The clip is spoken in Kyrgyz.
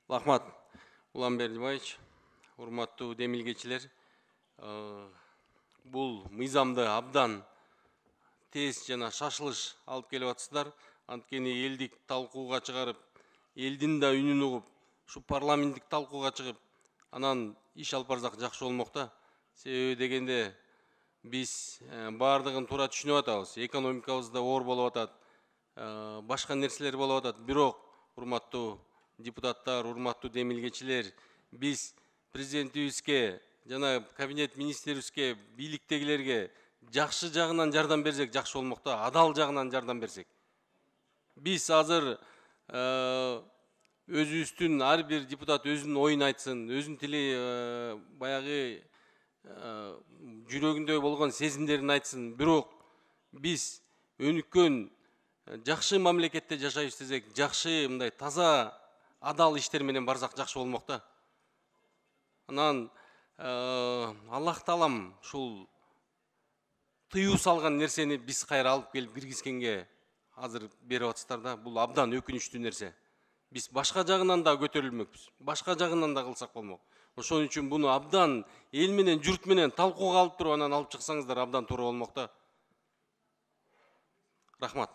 Рахмат, Улан Бердибаевич, урматтуу демилгечилер. Бул мыйзамды абдан тез жана шашылыш алып келип атсыздар. Анткени элдик талкууга чыгарып, элдин да үнүн угуп, ушу парламенттик талкууга чыгып, анан иш алып барсак жакшы болмок да. Себеби дегенде биз баардыгын туура түшүнүп атабыз. Экономикабызда оор болуп атат, башка нерселер болуп атат. Бирок, урматтуу депутаттар, урматтуу демилгечилер, биз президентибизге жана кабинет министрибизге, бийликтегилерге жакшы жагынан жардам берсек жакшы болмок да, адал жагынан жардам берсек. Биз азыр өзүбүздүн ар бир депутат өзүнүн оюн айтсын, өзүнүн тили баягы жүрөгүндө болгон сезимдерин айтсын. Бирок биз өнүккөн жакшы мамлекетте жашайбыз десек, жакшы мындай таза адал иштер менен барсак жакшы болмок да. Анан Аллах таалам ушул тыюу салган нерсени биз кайра алып келип киргизгенге азыр берип атсыздар да. Бул абдан өкүнүчтүү нерсе. Биз башка жагынан да көтөрүлмөкпүз. Башка жагынан да кылсак болмок. Ошон үчүн буну абдан эл менен, журт менен талкууга алып туруп анан алып чыксаңыздар абдан туура болмок да. Рахмат.